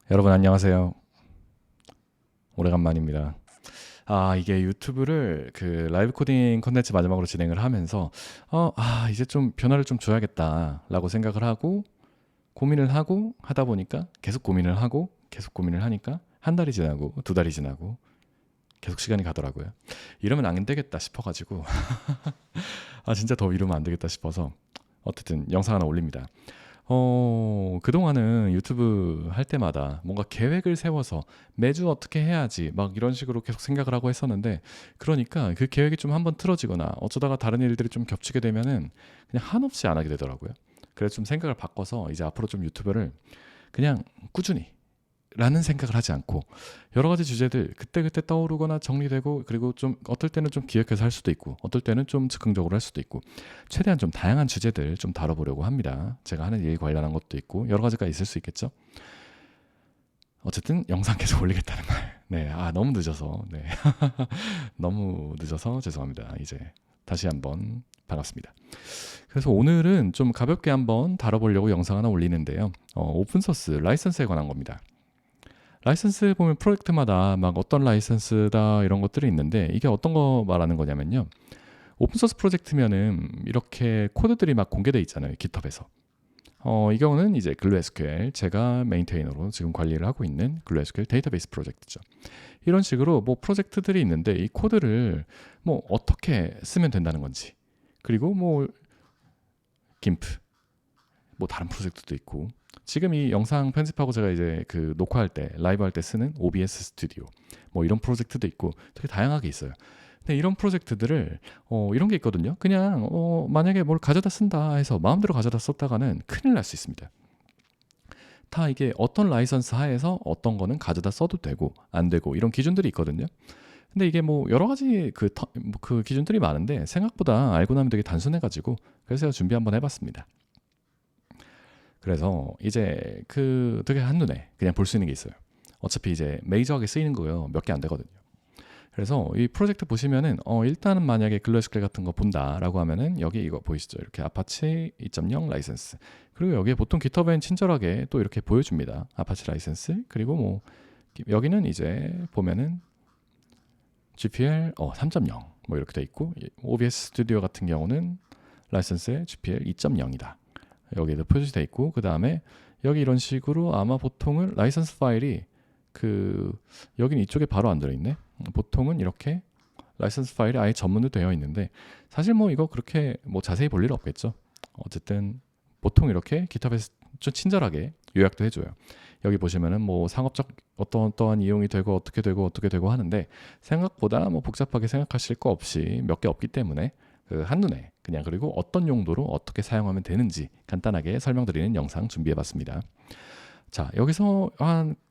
여러분 안녕하세요. 오래간만입니다. 이게 유튜브를 그 라이브 코딩 컨텐츠 마지막으로 진행을 하면서 이제 좀 변화를 좀 줘야겠다라고 생각을 하고 고민을 하고 하다 보니까 계속 고민을 하고 계속 고민을 하니까 한 달이 지나고 두 달이 지나고 계속 시간이 가더라고요. 이러면 안 되겠다 싶어가지고 진짜 더 이러면 안 되겠다 싶어서 어쨌든 영상 하나 올립니다. 그동안은 유튜브 할 때마다 뭔가 계획을 세워서 매주 어떻게 해야지 막 이런 식으로 계속 생각을 하고 했었는데, 그러니까 그 계획이 좀 한번 틀어지거나 어쩌다가 다른 일들이 좀 겹치게 되면은 그냥 한없이 안 하게 되더라고요. 그래서 좀 생각을 바꿔서 이제 앞으로 좀 유튜브를 그냥 꾸준히 라는 생각을 하지 않고 여러 가지 주제들 그때그때 떠오르거나 정리되고, 그리고 좀 어떨 때는 좀 기획해서 할 수도 있고 어떨 때는 좀 즉흥적으로 할 수도 있고, 최대한 좀 다양한 주제들 좀 다뤄보려고 합니다. 제가 하는 일 관련한 것도 있고 여러 가지가 있을 수 있겠죠. 어쨌든 영상 계속 올리겠다는 말. 네, 너무 늦어서, 네. 너무 늦어서 죄송합니다. 이제 다시 한번 반갑습니다. 그래서 오늘은 좀 가볍게 한번 다뤄보려고 영상 하나 올리는데요. 오픈소스 라이선스에 관한 겁니다. 라이선스 보면 프로젝트마다 막 어떤 라이선스다 이런 것들이 있는데, 이게 어떤 거 말하는 거냐면요. 오픈소스 프로젝트면은 이렇게 코드들이 막 공개돼 있잖아요. 깃허브에서. 이 경우는 이제 글루SQL, 제가 메인테이너로 지금 관리를 하고 있는 글루SQL 데이터베이스 프로젝트죠. 이런 식으로 뭐 프로젝트들이 있는데 이 코드를 뭐 어떻게 쓰면 된다는 건지, 그리고 뭐 김프, 뭐 다른 프로젝트도 있고, 지금 이 영상 편집하고 제가 이제 그 녹화할 때 라이브 할 때 쓰는 OBS 스튜디오, 뭐 이런 프로젝트도 있고 되게 다양하게 있어요. 근데 이런 프로젝트들을 이런 게 있거든요. 그냥 만약에 뭘 가져다 쓴다 해서 마음대로 가져다 썼다가는 큰일 날 수 있습니다. 다 이게 어떤 라이선스 하에서 어떤 거는 가져다 써도 되고 안 되고 이런 기준들이 있거든요. 근데 이게 뭐 여러 가지 그 기준들이 많은데 생각보다 알고 나면 되게 단순해가지고, 그래서 제가 준비 한번 해봤습니다. 그래서 이제 그 되게 한눈에 그냥 볼 수 있는 게 있어요. 어차피 이제 메이저하게 쓰이는 거요 몇 개 안 되거든요. 그래서 이 프로젝트 보시면은 일단은 만약에 글로스클 같은 거 본다라고 하면은 여기 이거 보이시죠? 이렇게 아파치 2.0 라이선스, 그리고 여기에 보통 깃허브엔 친절하게 또 이렇게 보여줍니다. 아파치 라이선스, 그리고 뭐 여기는 이제 보면은 GPL 3.0 뭐 이렇게 돼 있고, OBS 스튜디오 같은 경우는 라이선스에 GPL 2.0이다. 여기에도 표시돼 있고, 그 다음에 여기 이런 식으로 아마 보통은 라이선스 파일이 여긴 이쪽에 바로 안 들어있네. 보통은 이렇게 라이선스 파일이 아예 전문으로 되어 있는데, 사실 뭐 이거 그렇게 뭐 자세히 볼 일 없겠죠. 어쨌든 보통 이렇게 깃허브에서 좀 친절하게 요약도 해줘요. 여기 보시면은 뭐 상업적 어떠한 이용이 되고 어떻게 되고 하는데, 생각보다 뭐 복잡하게 생각하실 거 없이 몇 개 없기 때문에 그 한눈에 그냥, 그리고 어떤 용도로 어떻게 사용하면 되는지 간단하게 설명드리는 영상 준비해봤습니다. 자, 여기서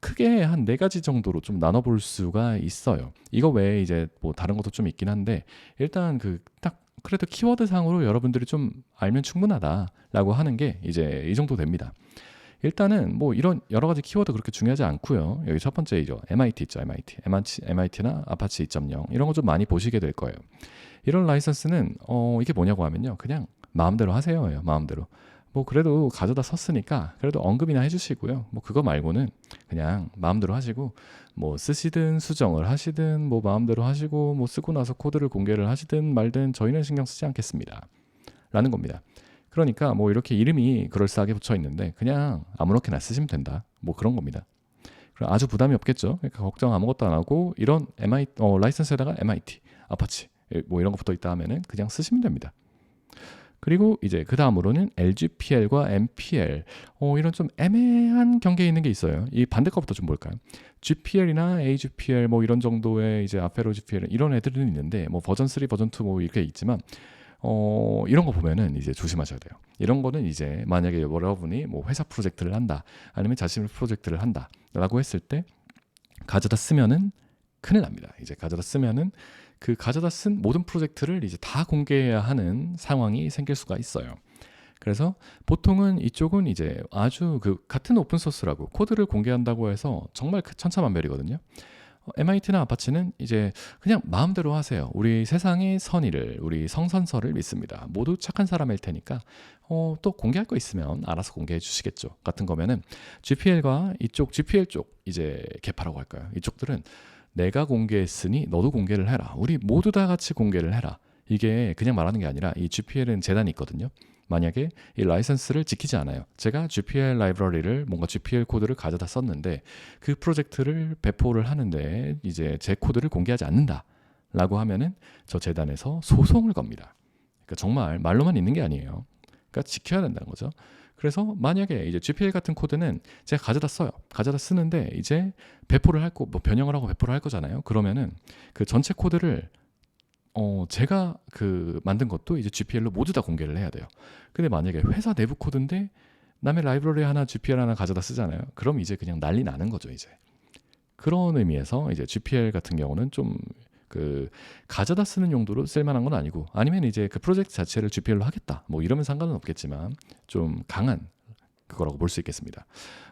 크게 한 네 가지 정도로 좀 나눠볼 수가 있어요. 이거 외에 이제 뭐 다른 것도 좀 있긴 한데, 일단 딱 그래도 키워드 상으로 여러분들이 좀 알면 충분하다라고 하는 게 이제 이 정도 됩니다. 일단은 뭐 이런 여러 가지 키워드 그렇게 중요하지 않고요. 여기 첫 번째이죠. MIT 있죠. MIT나 아파치 2.0 이런 거 좀 많이 보시게 될 거예요. 이런 라이선스는 이게 뭐냐고 하면요, 그냥 마음대로 하세요. 마음대로. 뭐 그래도 가져다 썼으니까 그래도 언급이나 해주시고요. 뭐 그거 말고는 그냥 마음대로 하시고, 뭐 쓰시든 수정을 하시든 뭐 마음대로 하시고, 뭐 쓰고 나서 코드를 공개를 하시든 말든 저희는 신경 쓰지 않겠습니다 라는 겁니다. 그러니까 뭐 이렇게 이름이 그럴싸하게 붙여 있는데 그냥 아무렇게나 쓰시면 된다, 뭐 그런 겁니다. 아주 부담이 없겠죠. 그러니까 걱정 아무것도 안 하고, 이런 라이선스에다가 MIT, 아파치 뭐 이런 거 붙어 있다 하면은 그냥 쓰시면 됩니다. 그리고 이제 그 다음으로는 LGPL과 MPL, 이런 좀 애매한 경계에 있는 게 있어요. 이 반대 거부터 좀 볼까요? GPL이나 AGPL 뭐 이런 정도의 이제 아페로 GPL 이런 애들은 있는데, 뭐 버전 3, 버전 2 뭐 이렇게 있지만, 이런 거 보면은 이제 조심하셔야 돼요. 이런 거는 이제 만약에 여러분이 뭐 회사 프로젝트를 한다, 아니면 자신의 프로젝트를 한다라고 했을 때 가져다 쓰면은 큰일 납니다. 이제 가져다 쓰면은 그 가져다 쓴 모든 프로젝트를 이제 다 공개해야 하는 상황이 생길 수가 있어요. 그래서 보통은 이쪽은 이제 아주 같은 오픈소스라고 코드를 공개한다고 해서 정말 천차만별이거든요. MIT나 아파치는 이제 그냥 마음대로 하세요. 우리 세상의 선의를, 우리 성선설을 믿습니다. 모두 착한 사람일 테니까 또 공개할 거 있으면 알아서 공개해 주시겠죠. 같은 거면은 GPL과 이쪽 GPL 쪽 이제 개파라고 할까요? 이쪽들은 내가 공개했으니 너도 공개를 해라. 우리 모두 다 같이 공개를 해라. 이게 그냥 말하는 게 아니라 이 GPL은 재단이 있거든요. 만약에 이 라이선스를 지키지 않아요. 제가 GPL 라이브러리를 뭔가 GPL 코드를 가져다 썼는데 그 프로젝트를 배포를 하는데 이제 제 코드를 공개하지 않는다라고 하면은 저 재단에서 소송을 겁니다. 그러니까 정말 말로만 있는 게 아니에요. 그러니까 지켜야 된다는 거죠. 그래서 만약에 이제 GPL 같은 코드는 제가 가져다 써요. 가져다 쓰는데 이제 배포를 할 거, 뭐 변형을 하고 배포를 할 거잖아요. 그러면은 그 전체 코드를 제가 그 만든 것도 이제 GPL로 모두 다 공개를 해야 돼요. 근데 만약에 회사 내부 코드인데 남의 라이브러리 하나 GPL 하나 가져다 쓰잖아요. 그럼 이제 그냥 난리 나는 거죠, 이제. 그런 의미에서 이제 GPL 같은 경우는 좀 그 가져다 쓰는 용도로 쓸만한 건 아니고, 아니면 이제 그 프로젝트 자체를 GPL로 하겠다 뭐 이러면 상관은 없겠지만 좀 강한 그거라고 볼 수 있겠습니다.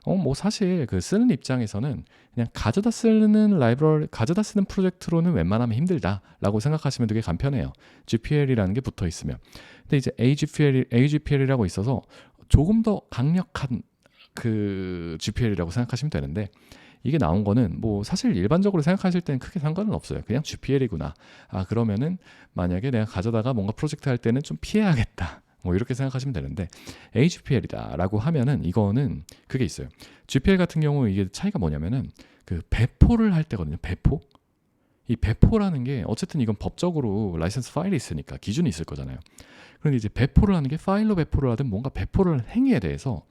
뭐 사실 그 쓰는 입장에서는 그냥 가져다 쓰는 라이브러리, 가져다 쓰는 프로젝트로는 웬만하면 힘들다라고 생각하시면 되게 간편해요. GPL이라는 게 붙어 있으면. 근데 이제 AGPL이라고 있어서 조금 더 강력한 그 GPL이라고 생각하시면 되는데, 이게 나온 거는 뭐 사실 일반적으로 생각하실 때는 크게 상관은 없어요. 그냥 GPL이구나. 아, 그러면은 만약에 내가 가져다가 뭔가 프로젝트 할 때는 좀 피해야겠다. 뭐 이렇게 생각하시면 되는데, AGPL이다라고 하면은 이거는 그게 있어요. GPL 같은 경우 이게 차이가 뭐냐면은 그 배포를 할 때거든요. 배포. 이 배포라는 게 어쨌든 이건 법적으로 라이선스 파일이 있으니까 기준이 있을 거잖아요. 그런데 이제 배포를 하는 게 파일로 배포를 하든 뭔가 배포를 하는 행위에 대해서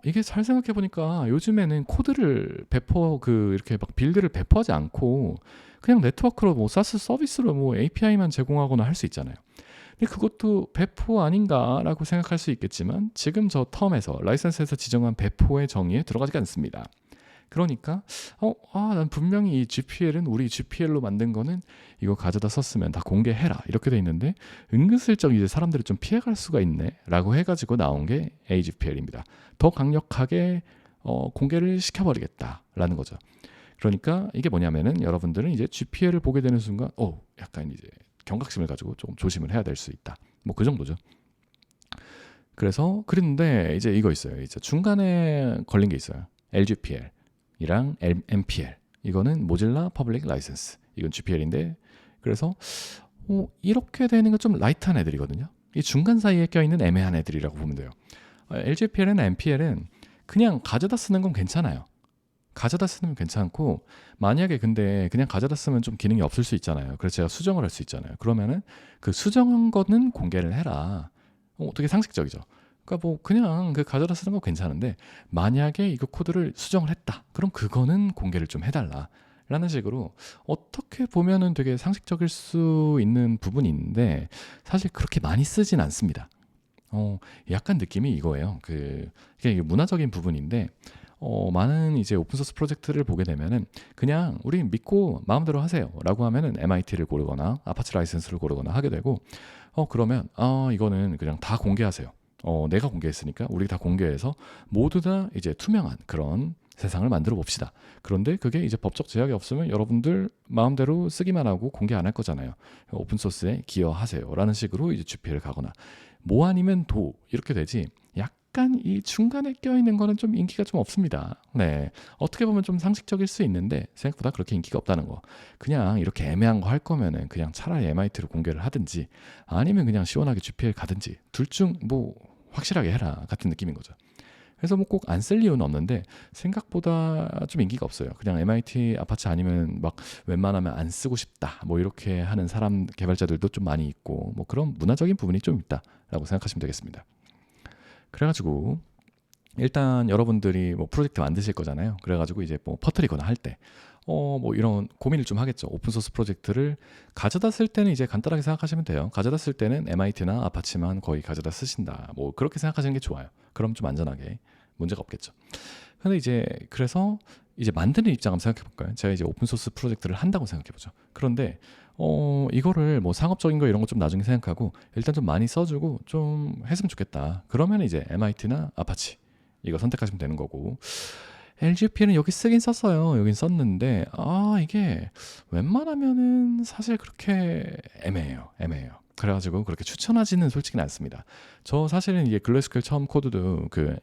이게 잘 생각해 보니까 요즘에는 코드를 이렇게 막 빌드를 배포하지 않고 그냥 네트워크로 뭐 사스 서비스로 뭐 API만 제공하거나 할 수 있잖아요. 근데 그것도 배포 아닌가라고 생각할 수 있겠지만 지금 저 텀에서 라이선스에서 지정한 배포의 정의에 들어가지 않습니다. 그러니까 난 분명히 이 GPL은 우리 GPL로 만든 거는 이거 가져다 썼으면 다 공개해라 이렇게 돼 있는데 은근슬쩍 이제 사람들이 좀 피해갈 수가 있네라고 해가지고 나온 게 AGPL입니다. 더 강력하게 공개를 시켜버리겠다라는 거죠. 그러니까 이게 뭐냐면은 여러분들은 이제 GPL을 보게 되는 순간 약간 이제 경각심을 가지고 조금 조심을 해야 될 수 있다. 뭐 그 정도죠. 그랬는데 이제 이거 있어요. 이제 중간에 걸린 게 있어요. LGPL 이랑 MPL. 이거는 모질라 퍼블릭 라이선스. 이건 GPL인데, 그래서 이렇게 되는 건 좀 라이트한 애들이거든요. 이 중간 사이에 껴있는 애매한 애들이라고 보면 돼요. LGPL이나 MPL은 그냥 가져다 쓰는 건 괜찮아요. 가져다 쓰면 괜찮고, 만약에 근데 그냥 가져다 쓰면 좀 기능이 없을 수 있잖아요. 그래서 제가 수정을 할 수 있잖아요. 그러면은 그 수정한 거는 공개를 해라. 되게 상식적이죠. 그러니까 뭐 그냥 그 가져다 쓰는 거 괜찮은데, 만약에 이거 코드를 수정을 했다. 그럼 그거는 공개를 좀 해달라. 라는 식으로 어떻게 보면은 되게 상식적일 수 있는 부분이 있는데 사실 그렇게 많이 쓰진 않습니다. 약간 느낌이 이거예요. 이게 문화적인 부분인데, 많은 이제 오픈소스 프로젝트를 보게 되면은 그냥 우리 믿고 마음대로 하세요 라고 하면은 MIT를 고르거나 아파치 라이센스를 고르거나 하게 되고, 그러면 이거는 그냥 다 공개하세요. 내가 공개했으니까 우리 다 공개해서 모두 다 이제 투명한 그런 세상을 만들어 봅시다. 그런데 그게 이제 법적 제약이 없으면 여러분들 마음대로 쓰기만 하고 공개 안 할 거잖아요. 오픈소스에 기여하세요 라는 식으로 이제 GPL을 가거나, 뭐 아니면 도 이렇게 되지, 약간 이 중간에 껴있는 거는 좀 인기가 좀 없습니다. 네, 어떻게 보면 좀 상식적일 수 있는데 생각보다 그렇게 인기가 없다는 거. 그냥 이렇게 애매한 거 할 거면은 그냥 차라리 MIT로 공개를 하든지 아니면 그냥 시원하게 GPL 가든지 둘 중 뭐 확실하게 해라 같은 느낌인 거죠. 그래서 뭐 꼭 안 쓸 이유는 없는데 생각보다 좀 인기가 없어요. 그냥 MIT 아파치 아니면 막 웬만하면 안 쓰고 싶다 뭐 이렇게 하는 사람 개발자들도 좀 많이 있고, 뭐 그런 문화적인 부분이 좀 있다라고 생각하시면 되겠습니다. 그래가지고 일단 여러분들이 뭐 프로젝트 만드실 거잖아요. 그래가지고 이제 뭐 퍼뜨리거나 할 때 뭐 이런 고민을 좀 하겠죠. 오픈소스 프로젝트를 가져다 쓸 때는 이제 간단하게 생각하시면 돼요. 가져다 쓸 때는 MIT나 아파치만 거의 가져다 쓰신다. 뭐 그렇게 생각하시는 게 좋아요. 그럼 좀 안전하게 문제가 없겠죠. 근데 이제 그래서 이제 만드는 입장 한번 생각해 볼까요? 제가 이제 오픈소스 프로젝트를 한다고 생각해 보죠. 그런데 이거를 뭐 상업적인 거 이런 거 좀 나중에 생각하고 일단 좀 많이 써주고 좀 했으면 좋겠다. 그러면 이제 MIT나 아파치 이거 선택하시면 되는 거고, LGPL은 여기 쓰긴 썼어요. 여긴 썼는데 이게 웬만하면은 사실 그렇게 애매해요. 그래가지고 그렇게 추천하지는 솔직히 않습니다. 저 사실은 이게 글래스QL 처음 코드도 그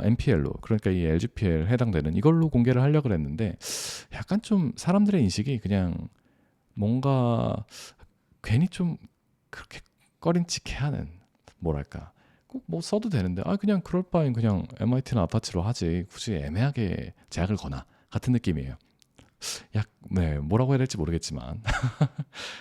MPL로, 그러니까 이 LGPL 해당되는 이걸로 공개를 하려고 했는데 약간 좀 사람들의 인식이 그냥 뭔가 괜히 좀 그렇게 꺼림칙해하는, 뭐랄까, 꼭 뭐 써도 되는데 그냥 그럴 바엔 그냥 MIT나 아파치로 하지 굳이 애매하게 제약을 거나 같은 느낌이에요. 네, 뭐라고 해야 될지 모르겠지만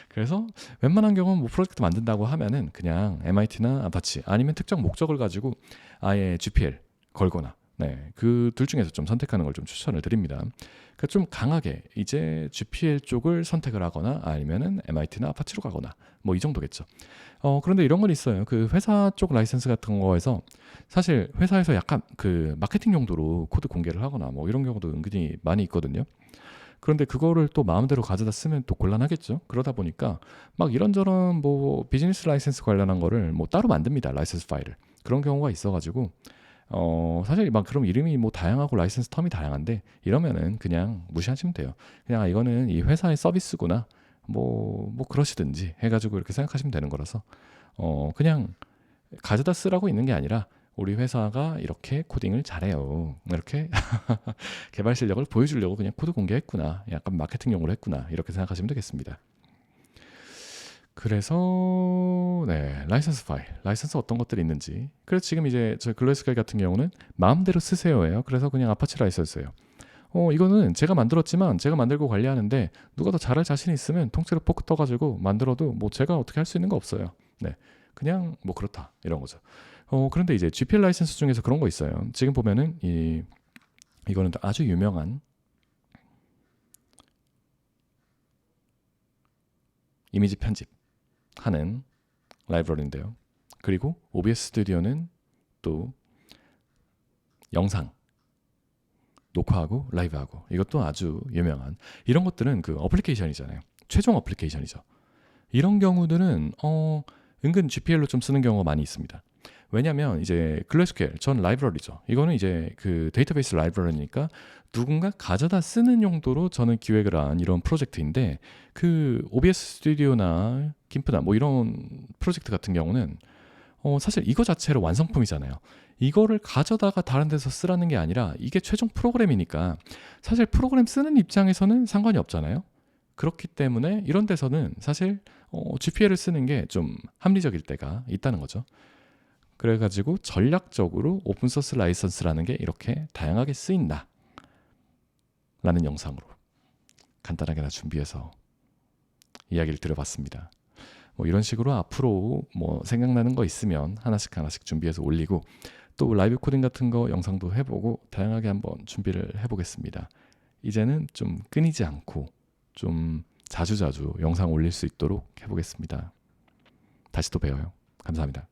그래서 웬만한 경우는 뭐 프로젝트 만든다고 하면은 그냥 MIT나 아파치 아니면 특정 목적을 가지고 아예 GPL 걸거나, 네, 그 둘 중에서 좀 선택하는 걸 좀 추천을 드립니다. 그러니까 좀 강하게 이제 GPL 쪽을 선택을 하거나 아니면은 MIT나 아파치로 가거나 뭐 이 정도겠죠. 그런데 이런 건 있어요. 그 회사 쪽 라이센스 같은 거에서 사실 회사에서 약간 그 마케팅 용도로 코드 공개를 하거나 뭐 이런 경우도 은근히 많이 있거든요. 그런데 그거를 또 마음대로 가져다 쓰면 또 곤란하겠죠. 그러다 보니까 막 이런저런 뭐 비즈니스 라이센스 관련한 거를 뭐 따로 만듭니다. 라이센스 파일을. 그런 경우가 있어가지고 사실 막 그럼 이름이 뭐 다양하고 라이센스 텀이 다양한데 이러면은 그냥 무시하시면 돼요. 그냥 이거는 이 회사의 서비스구나. 뭐 그러시든지 해가지고 이렇게 생각하시면 되는 거라서 그냥 가져다 쓰라고 있는 게 아니라 우리 회사가 이렇게 코딩을 잘해요. 이렇게 개발 실력을 보여주려고 그냥 코드 공개했구나. 약간 마케팅용으로 했구나. 이렇게 생각하시면 되겠습니다. 그래서 네, 라이선스 파일, 라이선스 어떤 것들이 있는지. 그래서 지금 이제 저 글래스QL 같은 경우는 마음대로 쓰세요예요. 그래서 그냥 아파치 라이선스예요. 이거는 제가 만들었지만 제가 만들고 관리하는데 누가 더 잘할 자신이 있으면 통째로 포크 떠가지고 만들어도 뭐 제가 어떻게 할 수 있는 거 없어요. 네, 그냥 뭐 그렇다 이런 거죠. 그런데 이제 GPL 라이선스 중에서 그런 거 있어요. 지금 보면은 이거는 아주 유명한 이미지 편집하는 라이브러리인데요. 그리고 OBS 스튜디오는 또 영상 녹화하고 라이브하고 이것도 아주 유명한, 이런 것들은 그 어플리케이션이잖아요. 최종 어플리케이션이죠. 이런 경우들은 은근 GPL로 좀 쓰는 경우가 많이 있습니다. 왜냐하면 이제 글래스QL 전 라이브러리죠. 이거는 이제 그 데이터베이스 라이브러리니까 누군가 가져다 쓰는 용도로 저는 기획을 한 이런 프로젝트인데, 그 OBS 스튜디오나 김프나 뭐 이런 프로젝트 같은 경우는 사실 이거 자체로 완성품이잖아요. 이거를 가져다가 다른 데서 쓰라는 게 아니라 이게 최종 프로그램이니까 사실 프로그램 쓰는 입장에서는 상관이 없잖아요. 그렇기 때문에 이런 데서는 사실 GPL을 쓰는 게 좀 합리적일 때가 있다는 거죠. 그래가지고 전략적으로 오픈소스 라이선스라는 게 이렇게 다양하게 쓰인다 라는 영상으로 간단하게나 준비해서 이야기를 드려봤습니다. 뭐 이런 식으로 앞으로 뭐 생각나는 거 있으면 하나씩 준비해서 올리고, 또 라이브 코딩 같은 거 영상도 해보고 다양하게 한번 준비를 해보겠습니다. 이제는 좀 끊이지 않고 좀 자주자주 영상 올릴 수 있도록 해보겠습니다. 다시 또 봬요. 감사합니다.